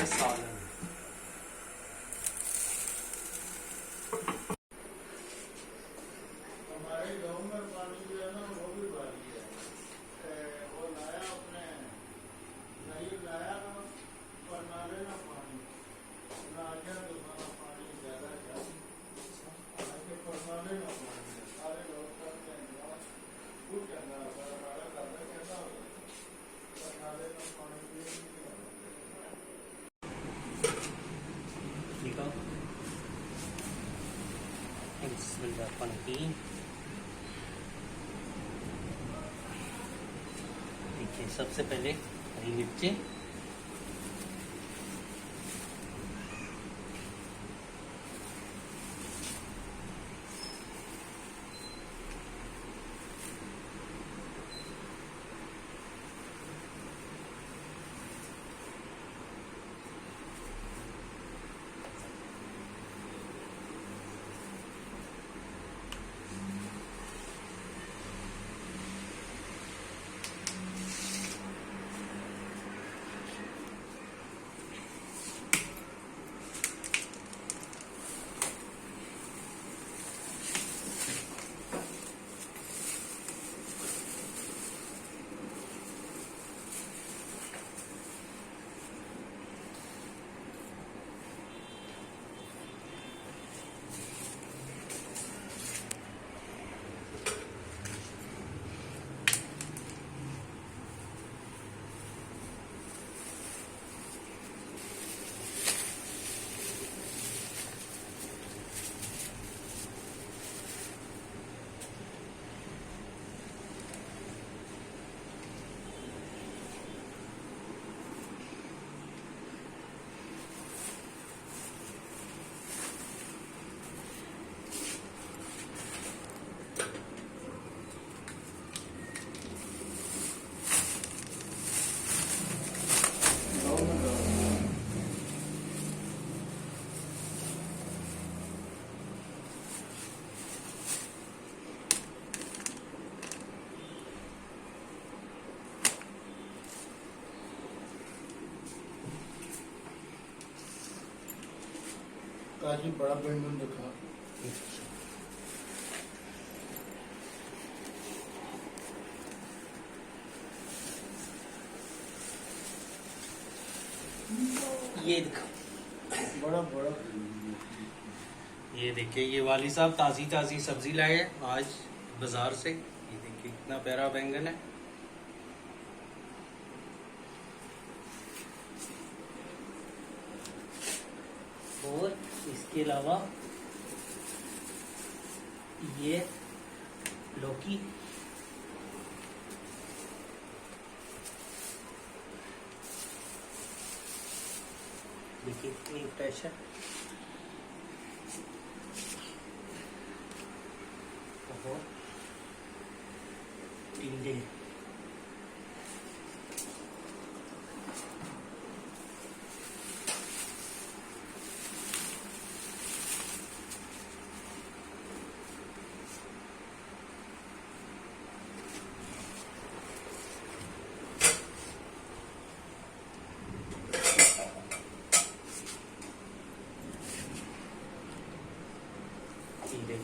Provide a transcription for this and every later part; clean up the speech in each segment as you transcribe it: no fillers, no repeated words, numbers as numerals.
है सालन। हमारे गाँव में पानी जो है ना वो भी भारी है। वो लाया अपने नहीं लाया ना पर नाले ना पानी ना आ गया तो सारा पानी ज्यादा गया। हालांकि परनाले ना पानी है सारे लोग करते हैं दूर कहना नाले करते कहता परनाले ना पानी देखिए सबसे पहले हरी मिर्ची, काजी बड़ा बैंगन दिखा। ये दिखा बड़ा बड़ा ये देखिए, ये वाली साहब ताज़ी ताज़ी सब्जी लाए हैं आज बाजार से। ये देखिए कितना प्यारा बैंगन है। और इसके अलावा ये लौकी, देखिए कितनी फ्रेश है। और टिंडे, टिंडे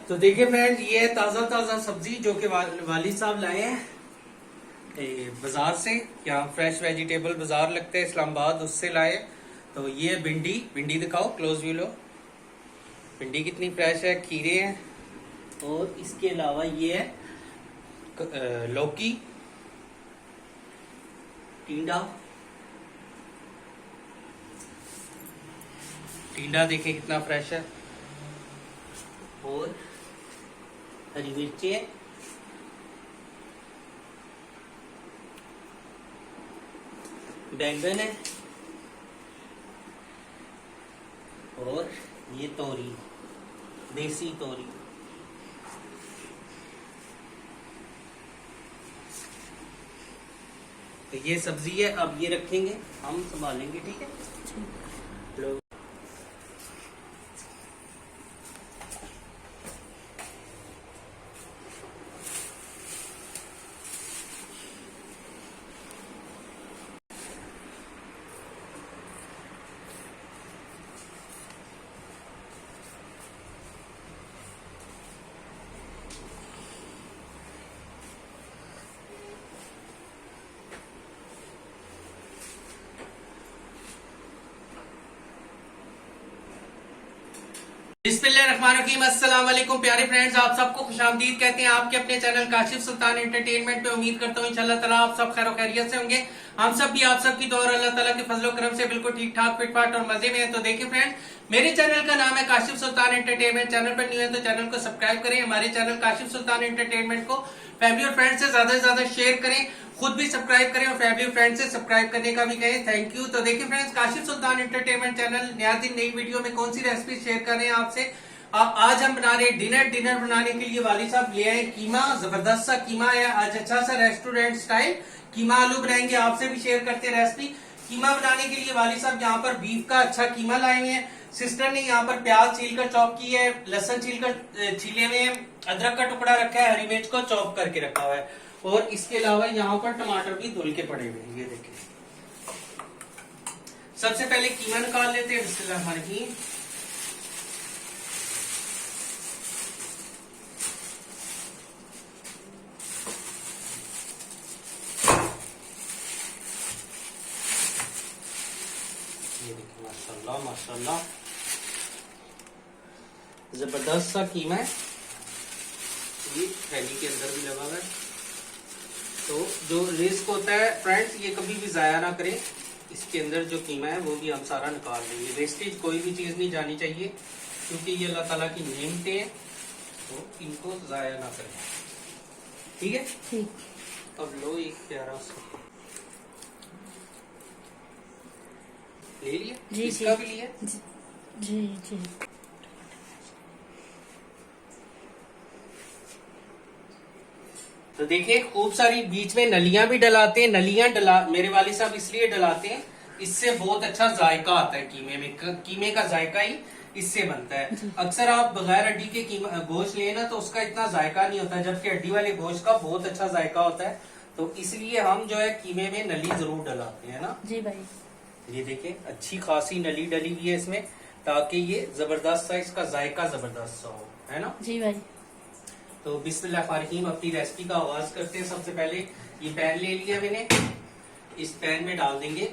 तो देखिए फ्रेंड, ये ताज़ा ताज़ा सब्जी जो कि वालिद साहब लाए हैं बाजार से। यहाँ फ्रेश वेजिटेबल बाजार लगते हैं इस्लामाबाद, उससे लाए। तो ये भिंडी, भिंडी दिखाओ, क्लोज व्यू लो। भिंडी कितनी फ्रेश है, खीरे हैं। और इसके अलावा ये है लौकी, टिंडा, टिंडा देखिए कितना फ्रेश है। और हरी मिर्ची है, बैंगन है, और ये तोरी, देसी तोरी। तो ये सब्जी है, अब ये रखेंगे, हम संभालेंगे, ठीक है। लो। बिस्मिल्लाहिर्रहमानिर्रहीम, अस्सलाम वालेकुम प्यारे फ्रेंड्स, आप सबको खुशामदीद कहते हैं आपके अपने चैनल काशिफ सुल्तान एंटरटेनमेंट पे। उम्मीद करता हूँ इंशाल्लाह ताला आप सब खैर खैरियत से होंगे। हम सब भी आप सबकी दुआ और अल्लाह ताला के फजलो करम से बिल्कुल ठीक ठाक फिटफाट और मजे में है। तो देखिए फ्रेंड्स, मेरे चैनल का नाम है काशिफ सुल्तान एंटरटेनमेंट। चैनल पर न्यू है तो चैनल को सब्सक्राइब करें। हमारे चैनल काशिफ सुल्तान एंटरटेनमेंट को फैमिली और फ्रेंड से ज्यादा शेयर करें, खुद भी सब्सक्राइब करें और फैमिली फ्रेंड से सब्सक्राइब करने का भी कहें। Thank you. तो देखिए फ्रेंड्स, काशिफ सुल्तान एंटरटेनमेंट चैनल नया दिन नई वीडियो में कौन सी रेसिपी शेयर कर रहे हैं आपसे। आज हम बना रहे हैं डिनर बनाने के लिए वाली साहब ले आए कीमा, जबरदस्त सा कीमा है आज, अच्छा सा रेस्टोरेंट स्टाइल कीमा आलू बनाएंगे, आपसे भी शेयर करते हैं रेसिपी। कीमा बनाने के लिए वाली साहब यहाँ पर बीफ का अच्छा कीमा लाए हुए हैं। सिस्टर ने यहाँ पर प्याज छील कर चॉप की है, लहसन छीले हुए हैं, अदरक का टुकड़ा रखा है, हरी मिर्च को चॉप करके रखा हुआ है, और इसके अलावा यहाँ पर टमाटर भी धुल के पड़े हुए हैं। ये देखिए, सबसे पहले कीमा निकाल लेते हैं। बिस्मिल्लाहिर्रहमानिर्रहीम। ये देखिए, माशाल्लाह माशाल्लाह जबरदस्त सा कीमा है। ये थैली के अंदर भी लगा हुआ है। तो जो रिस्क होता है फ्रेंड्स, ये कभी भी जाया ना करें। इसके अंदर जो कीमा है वो भी हम सारा निकाल देंगे। वेस्टेज कोई भी चीज नहीं जानी चाहिए, क्योंकि ये अल्लाह ताला की नेमतें हैं, तो इनको जाया ना करें, ठीक है। ठीक। अब लो एक प्यारा सा ले लिया जी, इसका भी लिया जी जी। तो देखिए, खूब सारी बीच में नलियां भी डलाते हैं। नलियां मेरे वाले साहब इसलिए डलाते हैं, इससे बहुत अच्छा जायका आता है कीमे में। कीमे का जायका ही इससे बनता है। अक्सर आप बगैर हड्डी के गोश्त लें ना तो उसका इतना जायका नहीं होता, जबकि हड्डी वाले गोश्त का बहुत अच्छा जायका होता है। तो इसलिए हम जो है कीमे में नली जरूर डलाते हैं ना जी भाई। ये देखिए, अच्छी खासी नली डली हुई है इसमें, ताकि ये जबरदस्त सा, इसका जायका जबरदस्त सा हो, है ना जी भाई। तो बिस्मिल्लाहिर्रहमानिर्रहीम, अपनी रेसिपी का आगाज करते हैं। सबसे पहले ये पैन ले लिया मैंने, इस पैन में डाल देंगे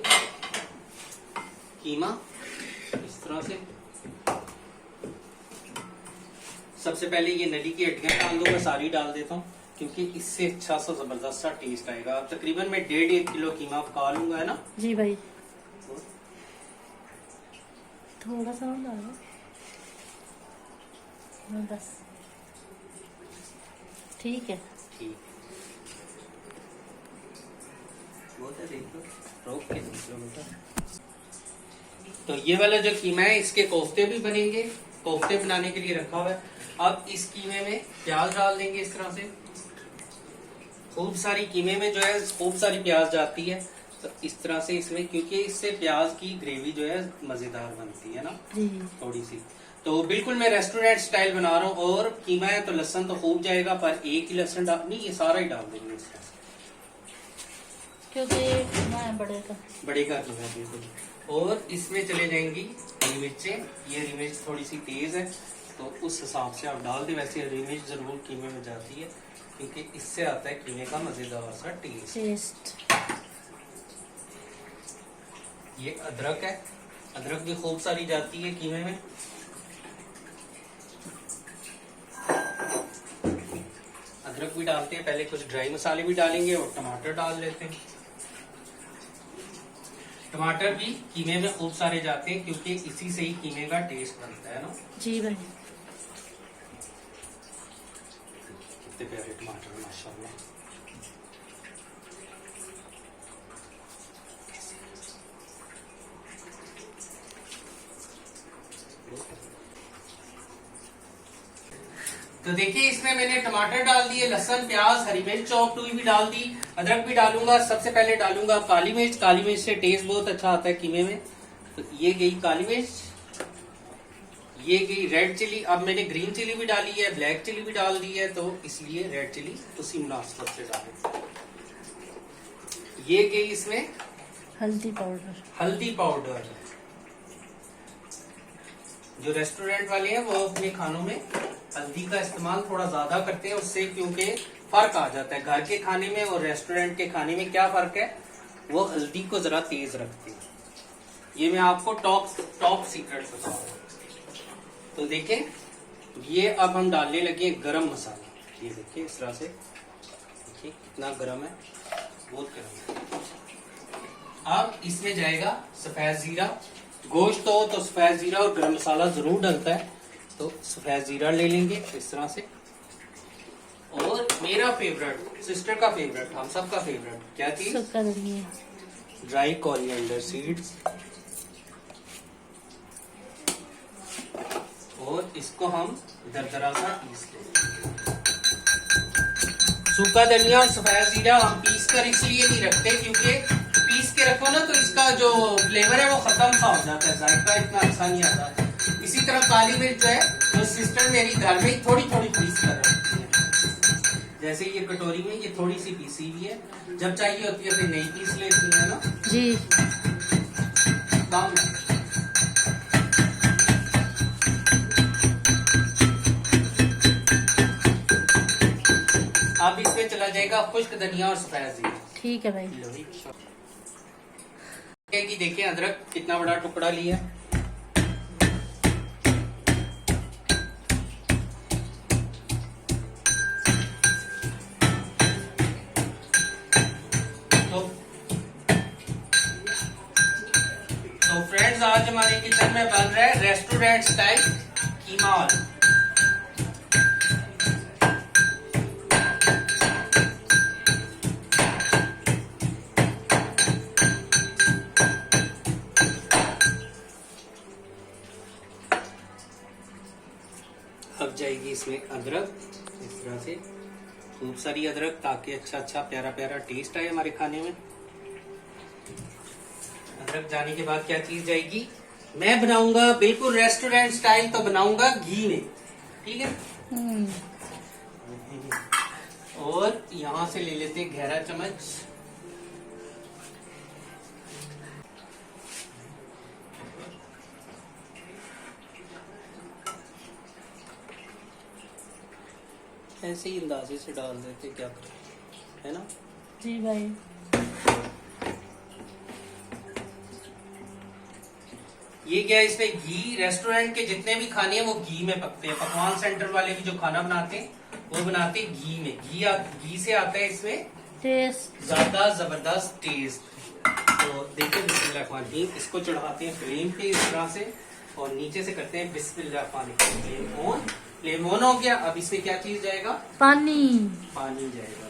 कीमा इस तरह से। सबसे पहले ये नली की हड्डियां डाल दूंगा, सारी डाल देता हूँ, क्योंकि इससे अच्छा सा जबरदस्त सा टेस्ट आएगा। अब तकरीबन मैं 1.5 किलो कीमा पका लूंगा, है ना जी भाई। थोड़ा सा और डालो बस, ठीक है। ठीक, बहुत है, देख लो, रोक के देख लो बेटा। तो ये वाला जो कीमा है, इसके कोफ्ते भी बनेंगे, कोफ्ते बनाने के लिए रखा हुआ है। अब इस कीमे में प्याज डाल देंगे इस तरह से। खूब सारी कीमे में जो है खूब सारी प्याज जाती है, तो इस तरह से इसमें, क्योंकि इससे प्याज की ग्रेवी जो है मजेदार बनती है ना थोड़ी सी। तो बिल्कुल मैं रेस्टोरेंट स्टाइल बना रहा हूँ, और कीमा है तो लहसन तो खूब जाएगा, पर एक ही लहसन नहीं, ये सारा ही डाल देंगे इसमें, क्योंकि मैं बड़े का कीमा बिल्कुल। और इसमें चले जाएंगी हरी मिर्चें। ये हरी मिर्च थोड़ी सी तेज है, तो उस हिसाब से आप डाल दें। वैसे हरी मिर्च जरूर कीमे में जाती है, क्योंकि इससे आता है कीमे का मजेदार सा टेस्ट। ये अदरक है, अदरक भी खूब सारी जाती है कीमे में। अदरक भी डालते हैं, पहले कुछ ड्राई मसाले भी डालेंगे और टमाटर डाल लेते हैं। टमाटर भी कीमे में खूब सारे जाते हैं, क्योंकि इसी से ही कीमे का टेस्ट बनता है ना जी भाई। कितने प्यारे टमाटर माशाल्लाह। तो देखिए इसमें मैंने टमाटर डाल दिए, लहसुन, प्याज, हरी मिर्च चॉप्ड हुई भी डाल दी, अदरक भी डालूंगा। सबसे पहले डालूंगा काली मिर्च। काली मिर्च से टेस्ट बहुत अच्छा आता है कीमे में। तो ये गई काली मिर्च, ये गई रेड चिली। अब मैंने ग्रीन चिली भी डाली है, ब्लैक चिली भी डाल दी है, तो इसलिए रेड चिली उसी मुनासिबत से डालें। ये गई इसमें हल्दी पाउडर। हल्दी पाउडर। जो रेस्टोरेंट वाले हैं वो अपने खानों में हल्दी का इस्तेमाल थोड़ा ज्यादा करते हैं, उससे क्योंकि फर्क आ जाता है। घर के खाने में और रेस्टोरेंट के खाने में क्या फर्क है, वो हल्दी को जरा तेज रखते हैं। ये मैं आपको टॉप सीक्रेट बताऊंगा। तो देखें, ये अब हम डालने लगे गरम मसाला। ये देखिए इस तरह से, देखिए कितना गरम है, बहुत गरम है। अब इसमें जाएगा सफेद जीरा। गोश्त हो तो सफेद जीरा और गरम मसाला जरूर डलता है, तो सफेद जीरा ले लेंगे इस तरह से। और मेरा फेवरेट, सिस्टर का फेवरेट, हम सब का फेवरेट क्या चीज, सूखा धनिया। Dry coriander seeds. और इसको हम दरदरा सा पीस लेंगे। सूखा धनिया और सफेद जीरा हम पीस कर इसलिए नहीं रखते क्योंकि पीस के रखो ना तो इसका जो फ्लेवर है वो खत्म सा हो जाता है, जायका इतना अच्छा नहीं आता। इसी तरह काली मिर्च जो है वो सिस्टर मेरी घर में ही थोड़ी थोड़ी पीस कर रखती है। जैसे ये कटोरी में ये थोड़ी सी पीसी हुई है, जब चाहिए होती है फिर नहीं पीस लेती है ना जी। काम है। अब इसमें चला जाएगा खुश्क धनिया और सफेद जीरा। ठीक है भाई। कि देखिए अदरक कितना बड़ा टुकड़ा लिया। तो फ्रेंड्स आज हमारे किचन में बन रहा है रेस्टोरेंट स्टाइल कीमा आलू। अब जाएगी इसमें अदरक, इस तरह से खूब सारी अदरक, ताकि अच्छा प्यारा प्यारा टेस्ट आए हमारे खाने में। अदरक जाने के बाद क्या चीज जाएगी, मैं बनाऊंगा बिल्कुल रेस्टोरेंट स्टाइल, तो बनाऊंगा घी में, ठीक है। और यहाँ से ले लेते हैं गहरा चम्मच। ऐसे ही अंदाजे से डाल देते, क्या करें, है ना जी भाई। ये क्या है, इसमें घी, रेस्टोरेंट के जितने भी खाने हैं वो घी में पकते हैं। पकवान सेंटर वाले भी जो खाना बनाते हैं वो बनाते हैं घी में। घी से आता है इसमें टेस्ट ज्यादा जबरदस्त टेस्ट। तो देखिए बिस्मिल्लाह, इसको चढ़ाते हैं फ्लेम पे इस तरह से और नीचे से करते हैं बिस्मिल्लाह। फ्लेम ऑन, फ्लेम ऑन हो गया। अब इसमें क्या चीज जाएगा, पानी। पानी जाएगा।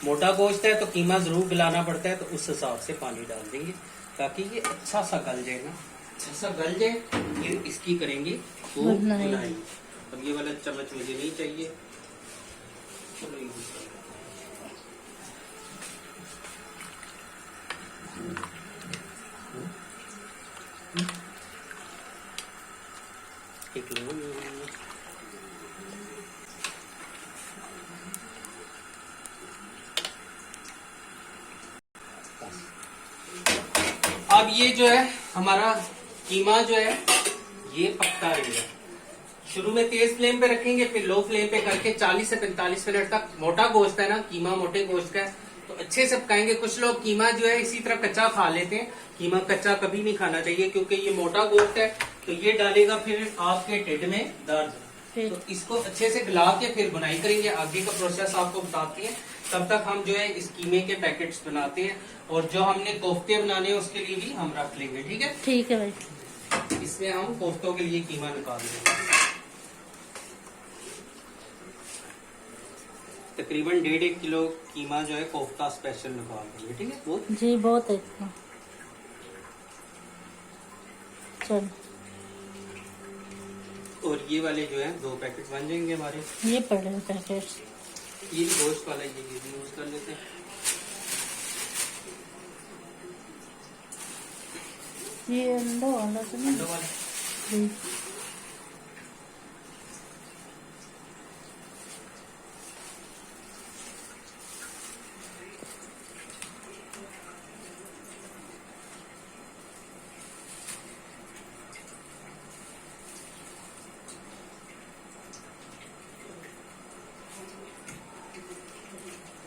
मोटा गोश्त है तो कीमा जरूर गलाना पड़ता है, तो उस हिसाब से पानी डाल देंगे ताकि ये अच्छा सा गल जाए ना, अच्छा सा गल जाए। फिर इसकी करेंगे खूब बुनाई। अब ये वाला चम्मच मुझे नहीं चाहिए, चलो ये दूसरा। एक लो। अब ये जो है हमारा कीमा जो है ये पकता रहेगा। शुरू में तेज फ्लेम पे रखेंगे, फिर लो फ्लेम पे करके 40 से 45 मिनट तक। मोटा गोश्त है ना, कीमा मोटे गोश्त का है, तो अच्छे से पकाएंगे। कुछ लोग कीमा जो है इसी तरह कच्चा खा लेते हैं। कीमा कच्चा कभी नहीं खाना चाहिए क्योंकि ये मोटा गोश्त है, तो ये डालेगा फिर आपके ढिड में दर्द। तो इसको अच्छे से गला के फिर बुनाई करेंगे। आगे का प्रोसेस आपको बताते हैं। तब तक हम जो है इस कीमे के पैकेट्स बनाते हैं, और जो हमने कोफ्ते बनाने हैं उसके लिए भी हम रख लेंगे, ठीक है। ठीक है भाई। इसमें हम कोफ्तों के लिए कीमा निकाल देंगे। तकरीबन 1.5 किलो कीमा जो है कोफ्ता स्पेशल निकाल देंगे, ठीक है। बहुत जी बहुत है इतना। चल और ये वाले जो है 2 पैकेट बन जाएंगे हमारे। ये पड़े हैं पैकेट्स। ये भी गोश्त वाला ये भी यूज कर लेते हैं। ये अंडा वाला तो नहीं। अंडों वाला जी।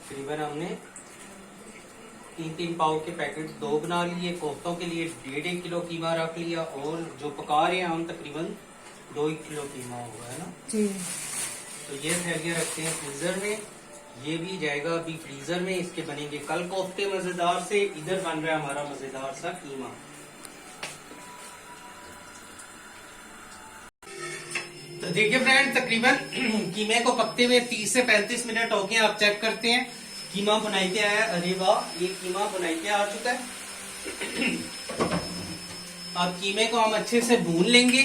तकरीबन हमने 3-3 पाव के पैकेट 2 बना लिए। कोफ्तों के लिए 1.5 किलो कीमा रख लिया, और जो पका रहे हैं हम तकरीबन 2 किलो कीमा होगा, है ना। जी। तो ये थैलियाँ रखते हैं फ्रीजर में। ये भी जाएगा अभी फ्रीजर में, इसके बनेंगे कल कोफ्ते मजेदार से। इधर बन रहा है हमारा मजेदार सा कीमा। तो देखिए फ्रेंड, तकरीबन कीमे को पकते हुए 30 से 35 मिनट हो गए। आप चेक करते हैं कीमा बुनाई के आया। अरे वाह, ये कीमा बुनाई के आ चुका है। अब कीमे को हम अच्छे से भून लेंगे,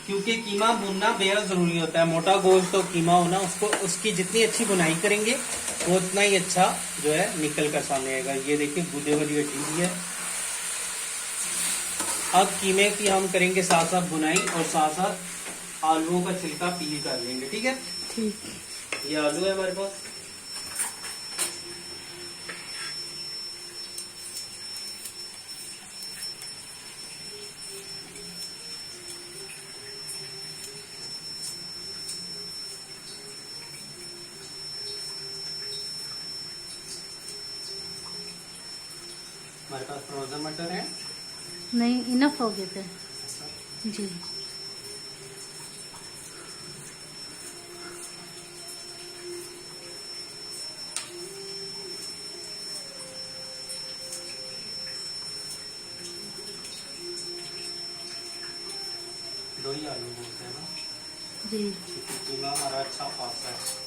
क्योंकि कीमा भूनना बेहद जरूरी होता है। मोटा गोश्त तो कीमा होना, उसको उसकी जितनी अच्छी बुनाई करेंगे वो उतना ही अच्छा जो है निकल कर सामने आएगा। ये देखिए गुदे वाली हड्डी भी है। अब कीमे की हम करेंगे साथ साथ बुनाई, और साथ साथ आलूओं का छिलका पील कर लेंगे। ठीक है, ठीक। ये आलू है हमारे पास। हमारे पास फ्रोजन मटर है। नहीं, इनफ हो गए थे। जी। दो ही आलू बोलते हैं ना, जी। क्योंकि कीमा हमारा अच्छा खासा है।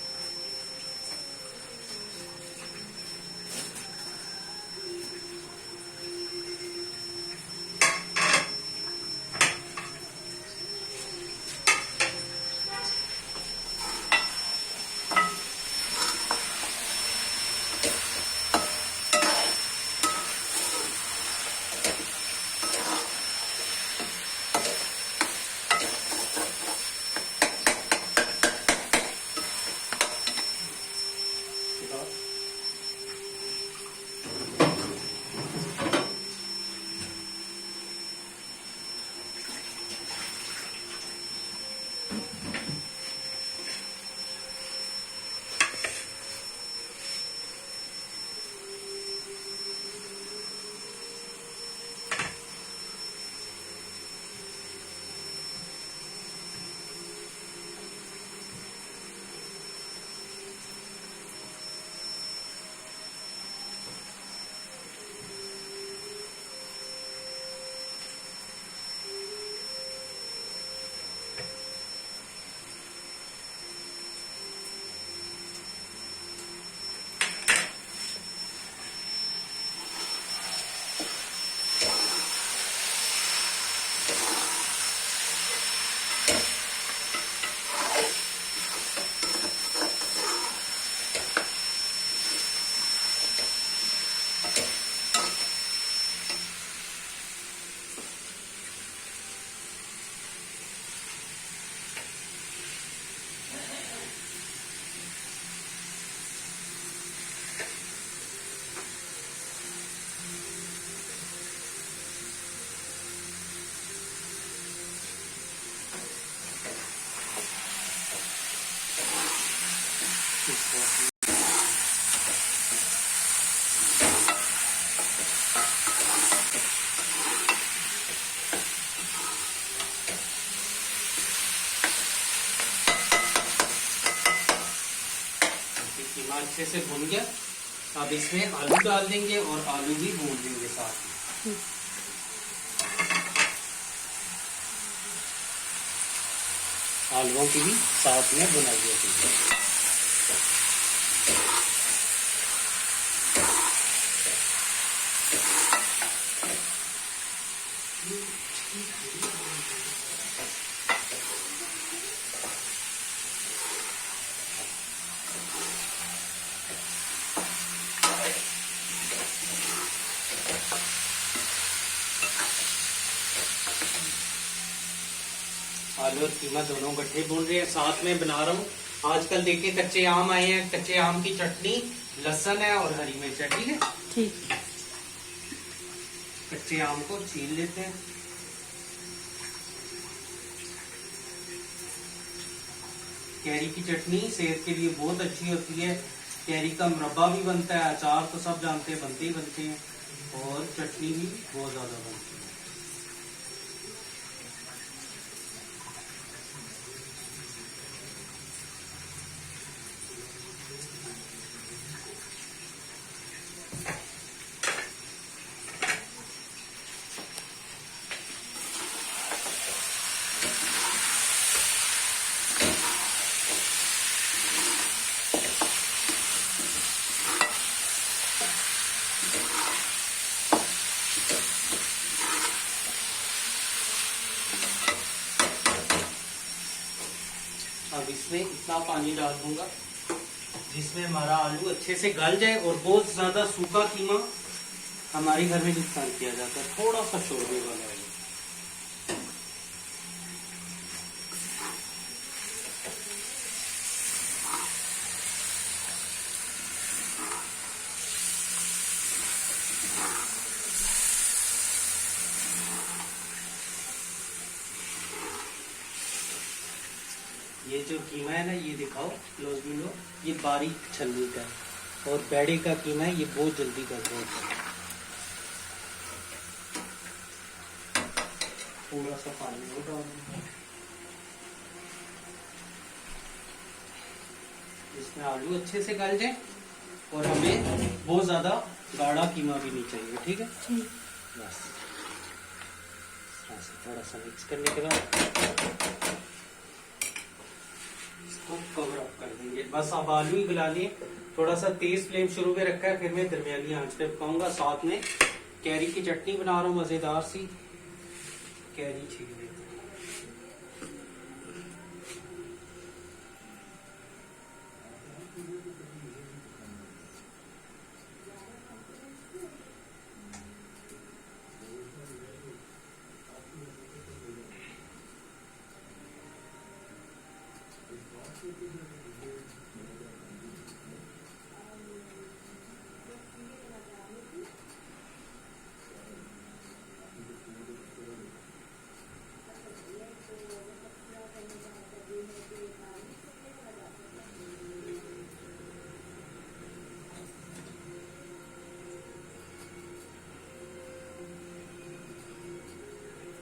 कीमा अच्छे से भून गया। अब इसमें आलू डाल देंगे और आलू भी भून देंगे साथ में। आलूओं की भी साथ में बुनाई होती है। आलू और कीमा दोनों गट्ठे भून रहे हैं, साथ में बना रहा हूँ आजकल देखिए कच्चे आम आए हैं, कच्चे आम की चटनी, लहसुन है और हरी मिर्च है। ठीक है, ठीक। कच्चे आम को छील लेते हैं। कैरी की चटनी सेहत के लिए बहुत अच्छी होती है। कैरी का मुरब्बा भी बनता है, अचार तो सब जानते हैं बनते ही बनते हैं, और चटनी भी बहुत ज्यादा बनती है। अब इसमें इतना पानी डाल दूंगा जिसमें हमारा आलू अच्छे से गल जाए, और बहुत ज्यादा सूखा कीमा हमारे घर में नुकसान किया जाता है, थोड़ा सा शोरबे वाला है। ये जो कीमा है ना, ये दिखाओ क्लोज में लो, ये बारीक छल्ली का है, और बेड़े का कीमा है, ये बहुत जल्दी कर दो। थोड़ा सा पानी और डाल दूंगा, इसमें आलू अच्छे से गल जाए, और हमें बहुत ज्यादा गाढ़ा कीमा भी नहीं चाहिए। ठीक है, बस ऐसे थोड़ा सा मिक्स करने के बाद इसको कवर अप कर देंगे। बस अब आलू ही गला लिए, थोड़ा सा तेज फ्लेम शुरू में रखा है, फिर मैं दरमियानी आंच पे पकाऊंगा। साथ में कैरी की चटनी बना रहा हूँ मजेदार सी, कैरी छील लेते हैं।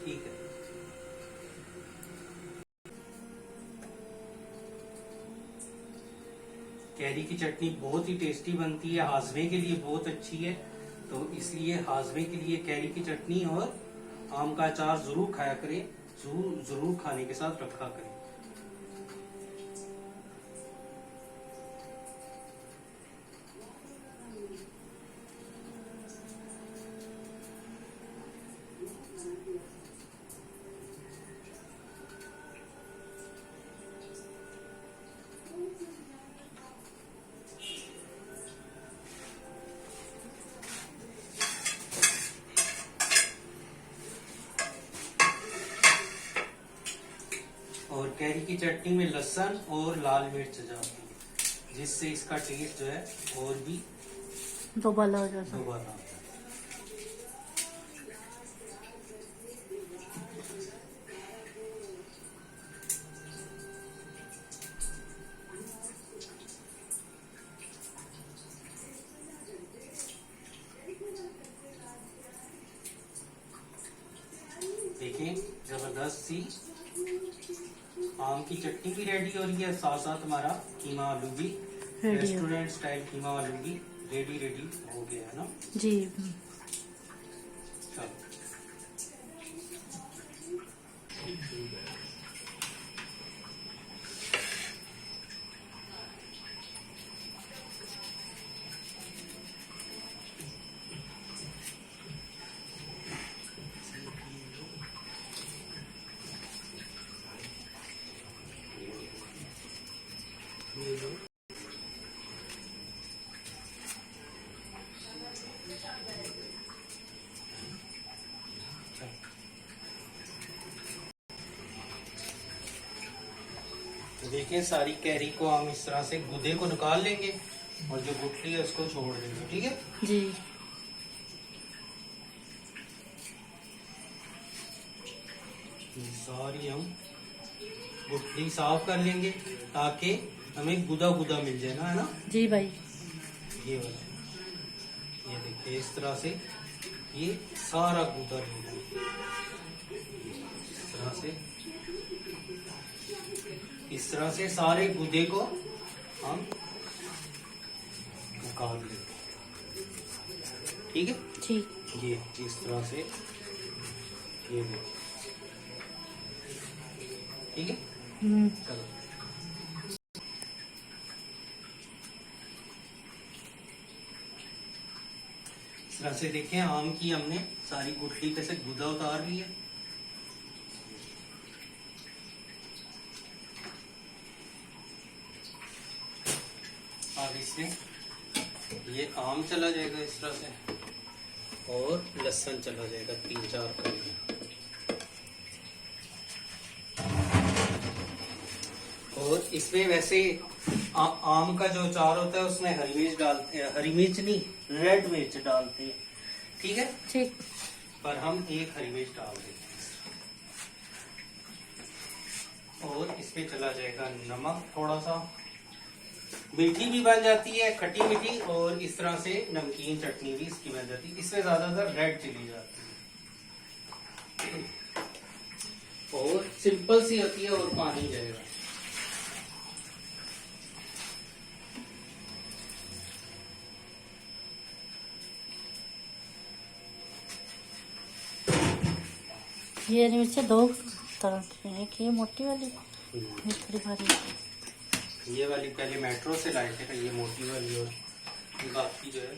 ठीक है, कैरी की चटनी बहुत ही टेस्टी बनती है, हाजमे के लिए बहुत अच्छी है, तो इसलिए हाजमे के लिए कैरी की चटनी और आम का अचार जरूर खाया करें, जरूर खाने के साथ रखा करें। और कैरी की चटनी में लहसुन और लाल मिर्च जाती है, जिससे इसका टेस्ट जो है और भी दोबारा हो जाता है। दोबारा आता है। देखिए जबरदस्त सी आम की चटनी भी रेडी हो रही है, साथ साथ हमारा कीमा आलू भी, रेडी हो रेस्टोरेंट स्टाइल कीमा आलू भी रेडी हो गया है ना। जी। चलो ये लो। देखिए सारी कैरी को हम इस तरह से गुदे को निकाल लेंगे और जो गुठली है उसको छोड़ देंगे, ठीक है। जी। ये सारी हम गुठली साफ कर लेंगे ताकि हमें गुदा गुदा मिल जाए ना, है ना। जी भाई। ये वाला, ये देखिए इस तरह से ये सारा गुदा लेना है। इस तरह से सारे गुदे को हम निकाल लेंगे, ठीक है। ठीक। ये इस तरह से ये देखिए, ठीक है। चलो इस तरह से देखिए आम की हमने सारी गुठली पे से गुदा उतार ली है। अब इसमें ये आम चला जाएगा इस तरह से और लहसुन चला जाएगा 3-4 कली। और इसमें वैसे आम का जो अचार होता है उसमें हरी मिर्च डालते हैं, हरी मिर्च नहीं रेड मिर्च डालते हैं, ठीक है। ठीक। पर हम एक हरी मिर्च डाल देते हैं। और इसमें चला जाएगा नमक थोड़ा सा, मीठी भी बन जाती है खट्टी मीठी, और इस तरह से नमकीन चटनी भी इसकी बन जाती है। इसमें ज्यादातर रेड चिली जाती है और सिंपल सी होती है और पानी जाएगा। ये हरी मिर्चें 2 तरह की हैं, एक ये मोटी वाली, ये थोड़ी भारी। ये वाली पहले मेट्रो से लाए थे, ये मोटी वाली, और बाकी जो है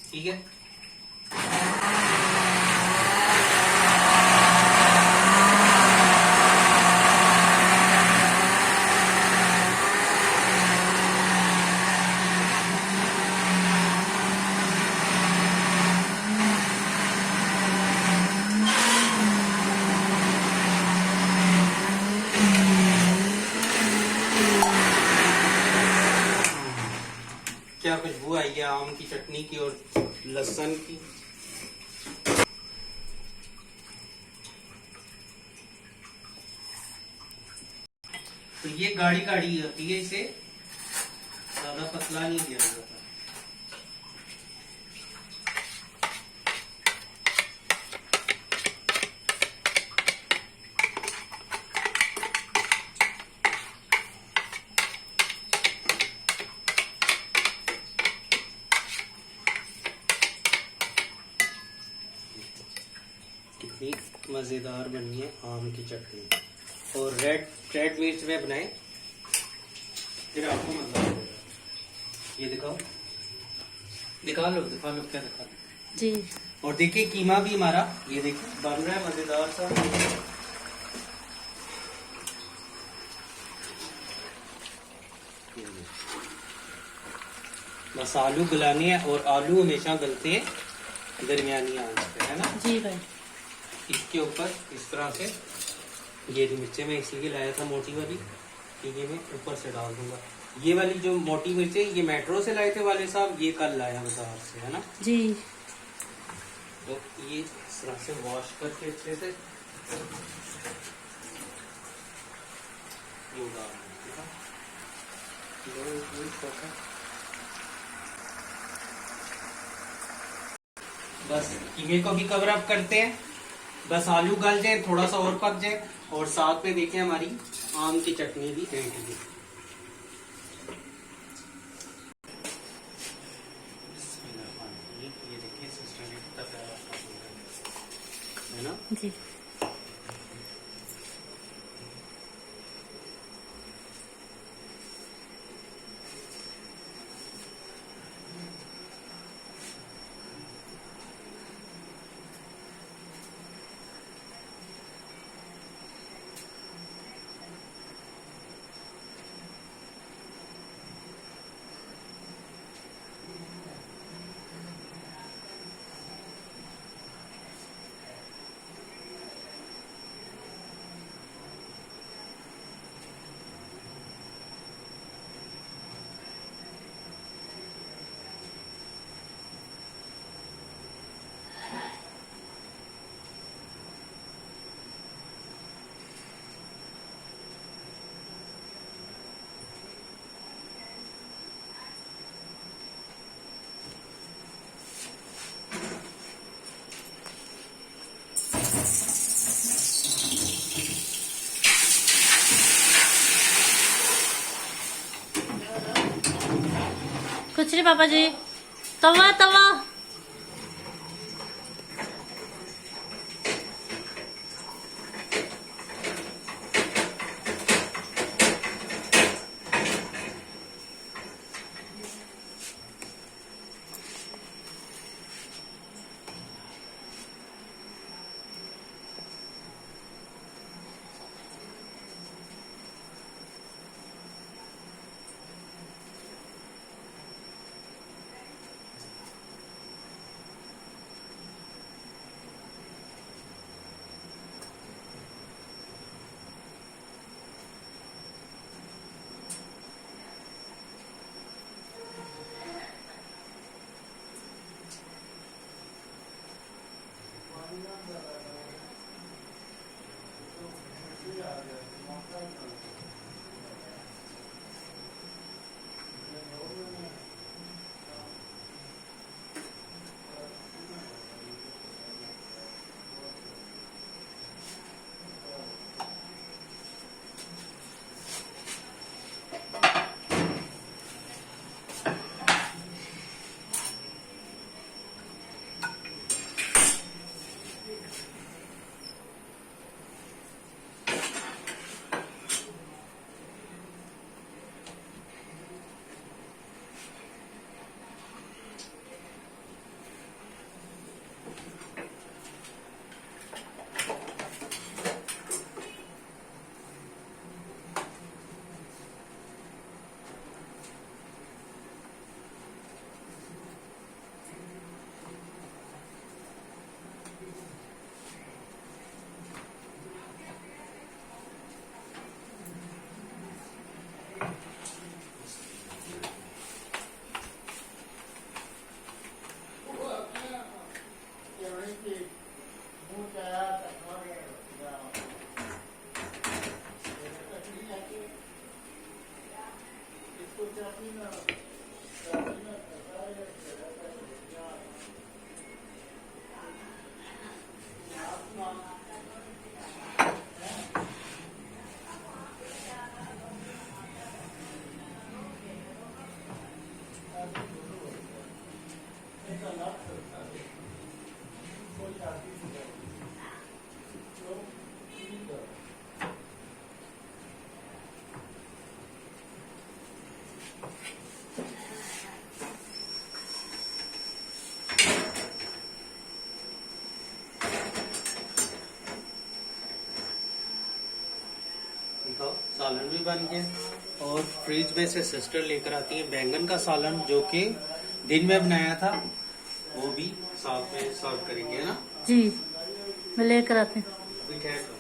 ठीक है। क्या खुशबू आई है आम की चटनी की और लहसुन की। तो ये गाढ़ी गाढ़ी होती है, इसे ज्यादा पतला नहीं किया जाता। कितनी मजेदार बनी है आम की चटनी, और रेड मिर्च में बनाए फिर आपको मजा आएगा। ये दिखा लो क्या दिखा लो जी। और देखिए कीमा भी हमारा ये देखिए बन रहा है मजेदार सा। बस आलू गलाने हैं, और आलू हमेशा गलते हैं दरमियानी आंच पे, है ना जी भाई। इसके ऊपर इस तरह से ये मिर्चें मैं इसीलिए लाया था मोटी वाली, ठीक है, मैं ऊपर से डाल दूंगा। ये वाली जो मोटी मिर्चें ये मेट्रो से लाए थे वाले साहब, ये कल लाया बाजार से, है ना। जी। तो ये इस तरह से वॉश करके अच्छे से ये डाल दूंगा। बस कीमे को भी कवर अप करते हैं, बस आलू गल जाए, थोड़ा सा और पक जाए, और साथ में देखें हमारी आम की चटनी भी रेडी है। ये देखिए सिस्टर ने कितना प्यारा है ना। जी। कुछ नहीं पापा जी। तवा तवा। सालन भी बन गया और फ्रिज में से सिस्टर लेकर आती है बैंगन का सालन जो कि दिन में बनाया था, वो भी साथ में सर्व करेंगे ना जी। मैं लेकर आती हूँ। अभी ठहर जाओ।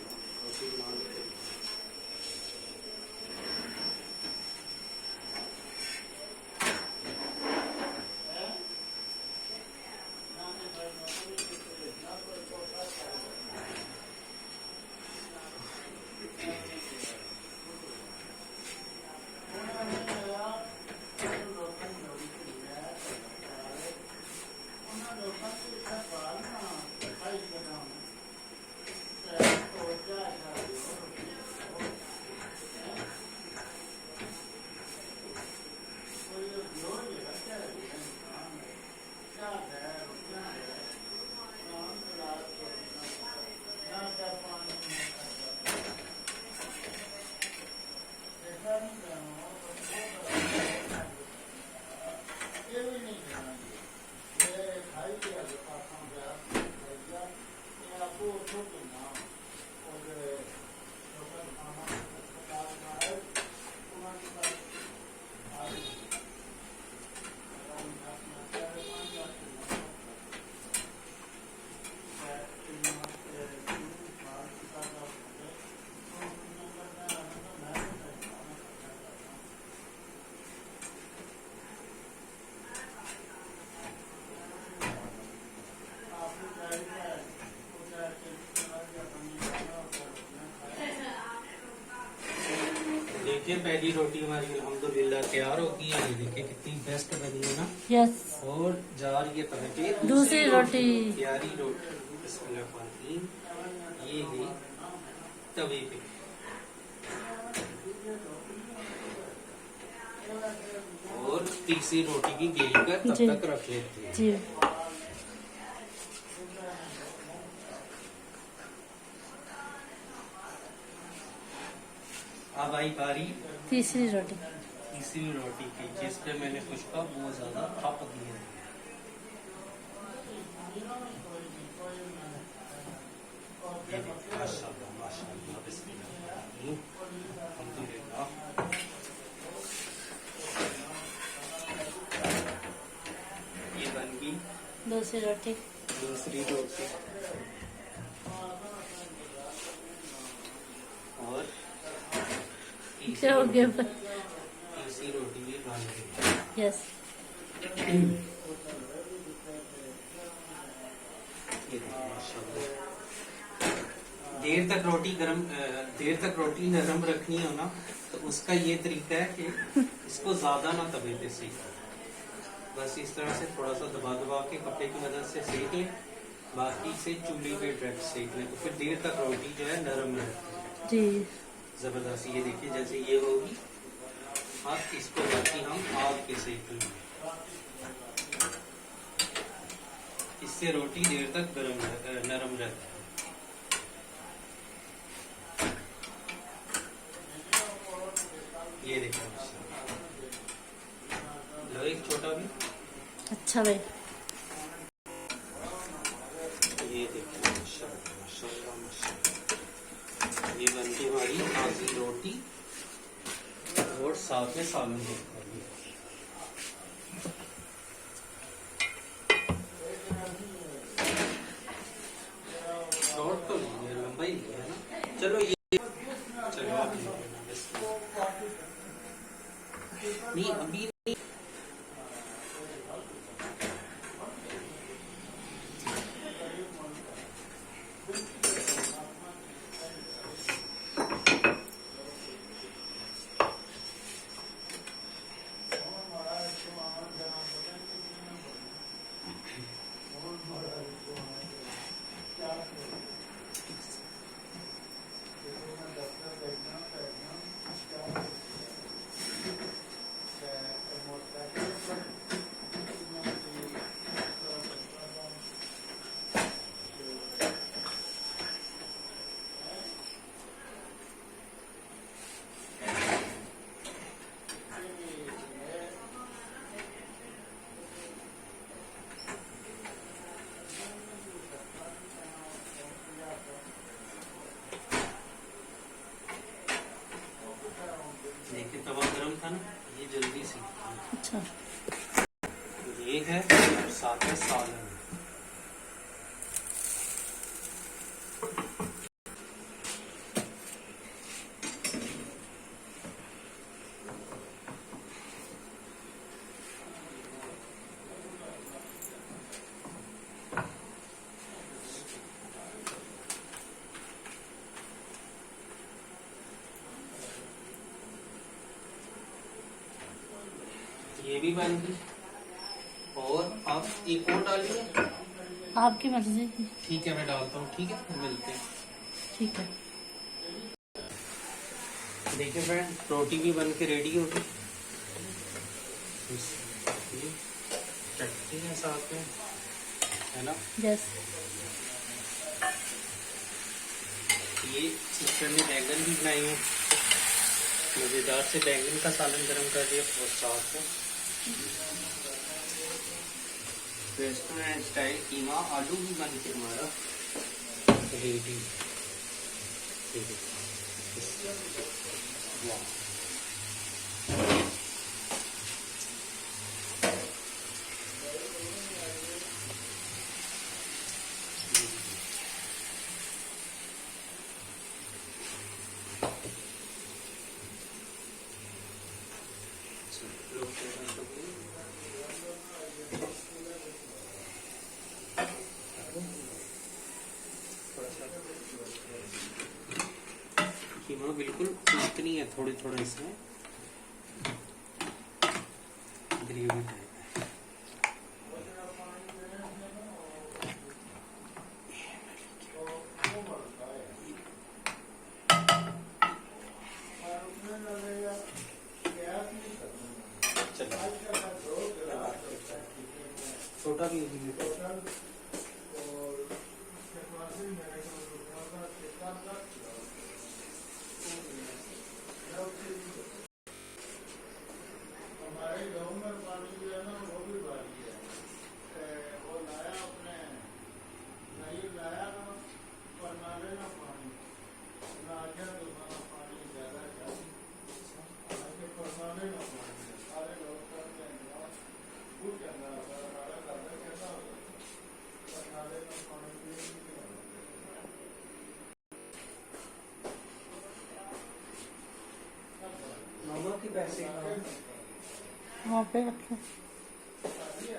देखिए पहली रोटी हमारी अल्हम्दुलिल्लाह तैयार हो गई है। ये देखिए कितनी बेस्ट बनी है ना। यस। और जा रही है तवे पे दूसरी रोटी। प्यारी रोटी बिस्मिल्लाह। ये गई तवे पे। और तीसरी रोटी भी बेल कर तब जी। तक रख लेते हैं। जी। अब आई बारी तीसरी रोटी। तीसरी रोटी की, जिस पे मैंने खुशका बहुत ज्यादा खप दी है। ये देखिए, माशाल्लाह माशाल्लाह बिस्मिल्लाह अल्हम्दुलिल्लाह। ये बन गई दूसरी रोटी। दूसरी रोटी। और क्या हो गया? तीसरी रोटी भी बन गई। यस। ये देखिए, माशाल्लाह। देर तक रोटी नरम रखनी हो ना, तो उसका ये तरीका है कि इसको ज्यादा ना तवे पे सेको। बस इस तरह से थोड़ा सा दबा दबा के कपड़े की मदद से सेक लें, बाकी से चूल्हे पे डायरेक्ट सेक लें, तो फिर देर तक रोटी जो है नरम रहती है। जी। जबरदस्त। ये देखिए जैसे ये होगी, अब इसको बाकी हम आग पे सेक लेंगे। इससे रोटी देर तक नरम रहती है। ये देखिए, लो एक छोटा भी। अच्छा भाई। ये देखिए, माशाल्लाह माशाल्लाह माशाल्लाह। ये बन गई हमारी ताजी रोटी और साथ में सालन देख शॉर्ट तो नहीं है, लंबा ही है ना। चलो ये चलो आप ले लेना, नहीं अभी नहीं। देखिए तवा गरम था ना, ये जल्दी से। अच्छा। ये है और साथ में सालन। ये भी बन गई। और आप एक और डालिए। आपकी मर्जी। ठीक है, मैं डालता हूँ। ठीक है, मिलते हैं। ठीक है। देखिए फ्रेंड, रोटी भी बन के रेडी हो गई। चटनी है साथ में, है ना। यस। ये सिस्टर ने बैंगन भी बनाई है, मजेदार से बैंगन का सालन गरम कर दिया और साथ में रेस्टोरेंट स्टाइल कीमा आलू भी बन के हमारा रेडी। वाह, कीमा बिल्कुल इतनी है, थोड़ी थोड़ा इसमें ग्रेवी टाइप है। छोटा भी हमारे गाँव में पानी जो है ना वो भी भारी है। वो लाया अपने नहीं लाया ना पर नाले ना पानी ना आ गया तो ना पानी ज्यादा चाहिए आगे पर नाले ना पानी सारे लोग करते हैं खूब चंगा नाला ज्यादा कहता होगा पर नाले ना पानी मामा के पैसे वहाँ पे रखे। पिए